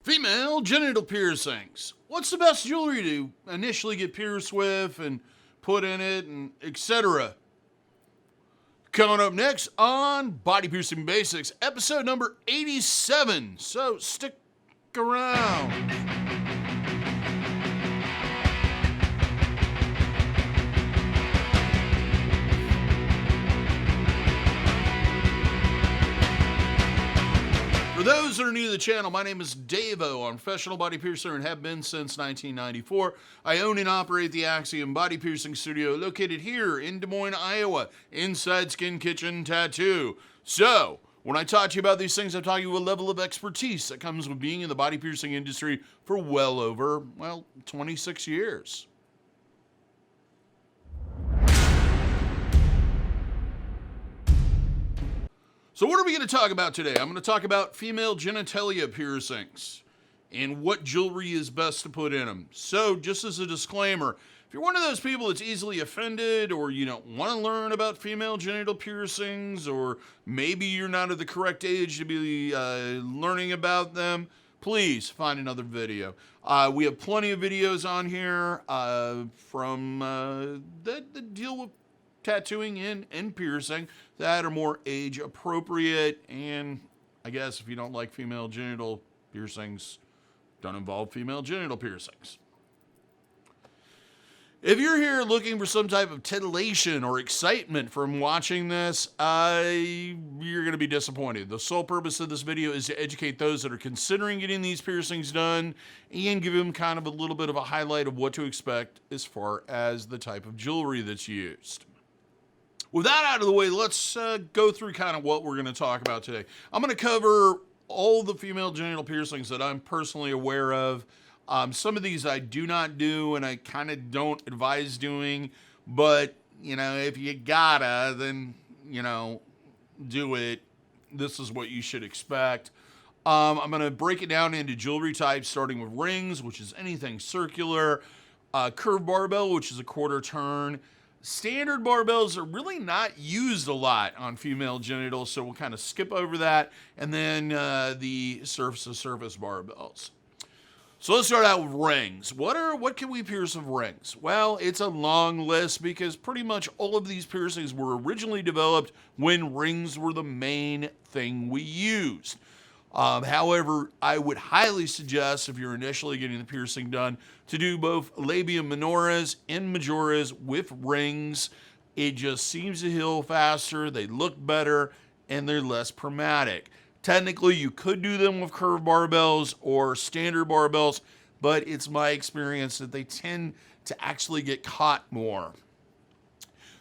Female genital piercings. What's the best jewelry to initially get pierced with and put in it and etc.? Coming up next on Body Piercing Basics, episode number 87. So stick around. For those that are new to the channel, my name is DaVo. I'm a professional body piercer and have been since 1994. I own and operate the Axiom Body Piercing Studio located here in Des Moines, Iowa, inside Skin Kitchen Tattoo. So, when I talk to you about these things, I'm talking about a level of expertise that comes with being in the body piercing industry for well over, 26 years. So what are we going to talk about today? I'm going to talk about female genitalia piercings and what jewelry is best to put in them. So just as a disclaimer, if you're one of those people that's easily offended or you don't want to learn about female genital piercings or maybe you're not at the correct age to be learning about them, please find another video. We have plenty of videos on here that deal with tattooing and piercing that are more age appropriate, and I guess if you don't like female genital piercings, don't involve female genital piercings. If you're here looking for some type of titillation or excitement from watching this, you're going to be disappointed. The sole purpose of this video is to educate those that are considering getting these piercings done and give them kind of a little bit of a highlight of what to expect as far as the type of jewelry that's used. With that out of the way, let's go through kind of what we're going to talk about today. I'm going to cover all the female genital piercings that I'm personally aware of. Some of these I do not do and I kind of don't advise doing, but, if you gotta, then, do it. This is what you should expect. I'm going to break it down into jewelry types, starting with rings, which is anything circular, curved barbell, which is a quarter turn. Standard barbells are really not used a lot on female genitals, so we'll kind of skip over that. And then the surface-to-surface barbells. So let's start out with rings. What can we pierce with rings? Well, it's a long list because pretty much all of these piercings were originally developed when rings were the main thing we used. However, I would highly suggest if you're initially getting the piercing done to do both Labia Minoras and Majoras with rings. It just seems to heal faster, they look better, and they're less traumatic. Technically, you could do them with curved barbells or standard barbells, but it's my experience that they tend to actually get caught more.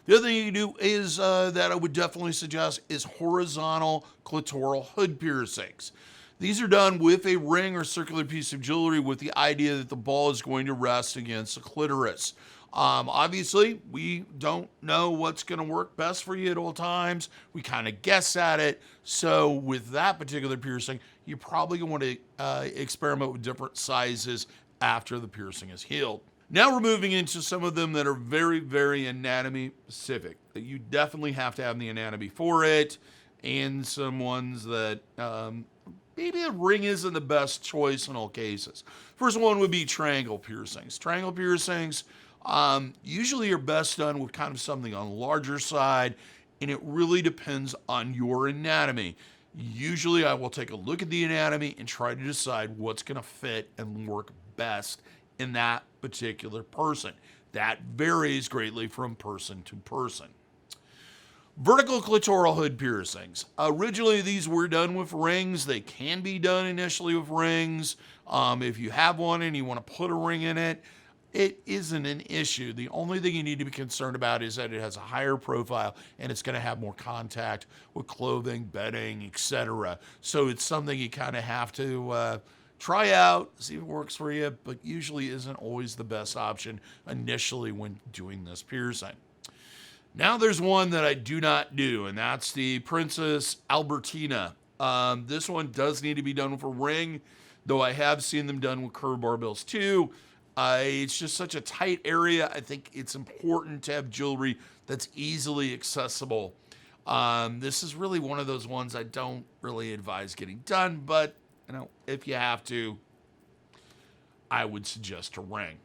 The other thing you can do is that I would definitely suggest is horizontal clitoral hood piercings. These are done with a ring or circular piece of jewelry with the idea that the ball is going to rest against the clitoris. Obviously, we don't know what's going to work best for you at all times. We kind of guess at it. So with that particular piercing, you're probably going to want to experiment with different sizes after the piercing is healed. Now we're moving into some of them that are very, very anatomy specific. You definitely have to have the anatomy for it, and some ones that maybe a ring isn't the best choice in all cases. First one would be triangle piercings. Triangle piercings usually are best done with kind of something on the larger side, and it really depends on your anatomy. Usually I will take a look at the anatomy and try to decide what's going to fit and work best in that particular person. That varies greatly from person to person. Vertical clitoral hood piercings. Originally, these were done with rings. They can be done initially with rings. If you have one and you want to put a ring in it, it isn't an issue. The only thing you need to be concerned about is that it has a higher profile and it's going to have more contact with clothing, bedding, etc. So it's something you kind of have to try out, see if it works for you, but usually isn't always the best option initially when doing this piercing. Now there's one that I do not do, and that's the Princess Albertina. This one does need to be done with a ring, though I have seen them done with curved barbells too. It's just such a tight area. I think it's important to have jewelry that's easily accessible. This is really one of those ones I don't really advise getting done, but if you have to, I would suggest a ring.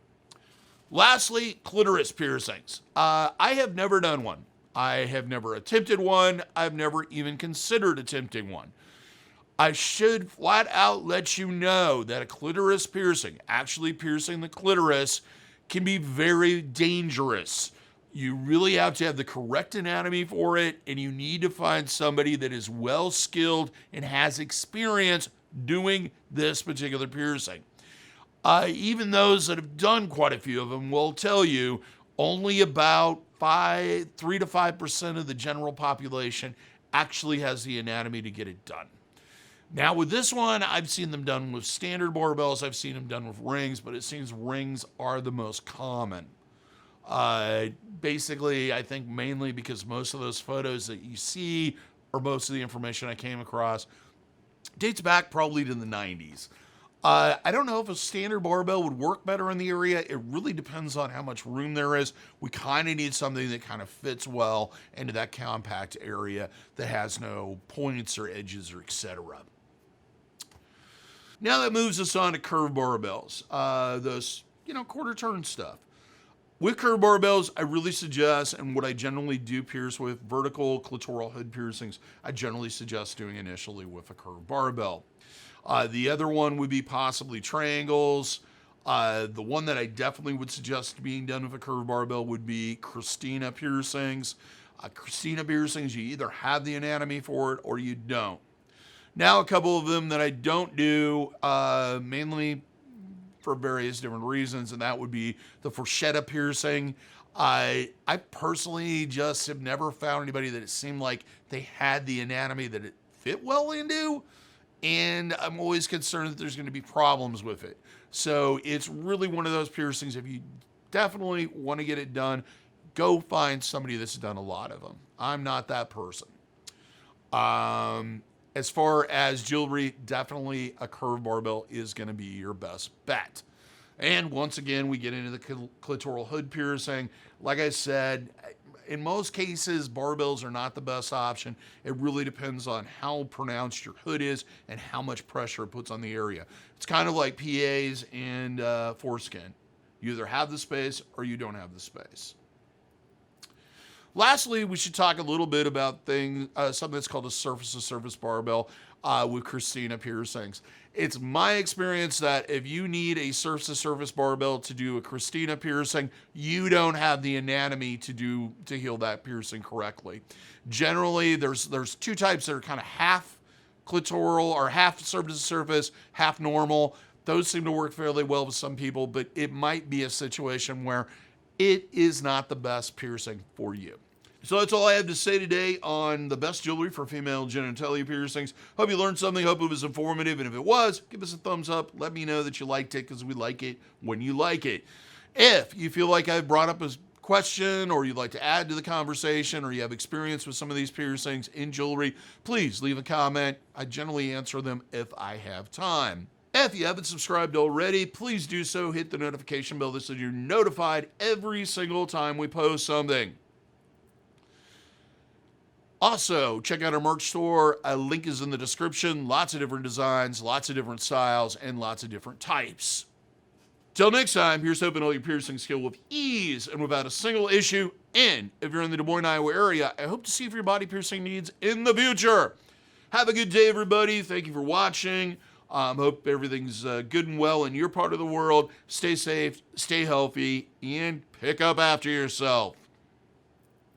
Lastly, clitoris piercings. I have never done one. I have never attempted one. I've never even considered attempting one. I should flat out let you know that a clitoris piercing, actually piercing the clitoris, can be very dangerous. You really have to have the correct anatomy for it, and you need to find somebody that is well skilled and has experience doing this particular piercing. Even those that have done quite a few of them will tell you only about 3 to 5% of the general population actually has the anatomy to get it done. Now with this one, I've seen them done with standard barbells, I've seen them done with rings, but it seems rings are the most common. Basically, I think mainly because most of those photos that you see, or most of the information I came across, dates back probably to the 90s. I don't know if a standard barbell would work better in the area. It really depends on how much room there is. We kind of need something that kind of fits well into that compact area that has no points or edges or etc. Now that moves us on to curved barbells, those, quarter turn stuff. With curved barbells, I really suggest, and what I generally do pierce with vertical clitoral hood piercings, I generally suggest doing initially with a curved barbell. The other one would be possibly triangles. The one that I definitely would suggest being done with a curved barbell would be Christina piercings. Christina piercings, you either have the anatomy for it or you don't. Now, a couple of them that I don't do, mainly for various different reasons, and that would be the Fourchette Piercing. I personally just have never found anybody that it seemed like they had the anatomy that it fit well into, and I'm always concerned that there's going to be problems with it. So it's really one of those piercings, if you definitely want to get it done, go find somebody that's done a lot of them. I'm not that person. As far as jewelry, definitely a curved barbell is going to be your best bet. And once again, we get into the clitoral hood piercing. Like I said, in most cases, barbells are not the best option. It really depends on how pronounced your hood is and how much pressure it puts on the area. It's kind of like PAs and foreskin. You either have the space or you don't have the space. Lastly, we should talk a little bit about something that's called a surface-to-surface barbell with Christina piercings. It's my experience that if you need a surface-to-surface barbell to do a Christina piercing, you don't have the anatomy to heal that piercing correctly. Generally, there's two types that are kind of half clitoral or half surface-to-surface, half normal. Those seem to work fairly well with some people, but it might be a situation where it is not the best piercing for you. So that's all I have to say today on the best jewelry for female genitalia piercings. Hope you learned something. Hope it was informative. And if it was, give us a thumbs up. Let me know that you liked it, because we like it when you like it. If you feel like I've brought up a question, or you'd like to add to the conversation, or you have experience with some of these piercings in jewelry, please leave a comment. I generally answer them if I have time. If you haven't subscribed already, please do so. Hit the notification bell so you're notified every single time we post something. Also, check out our merch store. A link is in the description. Lots of different designs, lots of different styles, and lots of different types. Till next time, here's hoping all your piercing skill with ease and without a single issue. And if you're in the Des Moines, Iowa area, I hope to see you for your body piercing needs in the future. Have a good day, everybody. Thank you for watching. Hope everything's good and well in your part of the world. Stay safe, stay healthy, and pick up after yourself.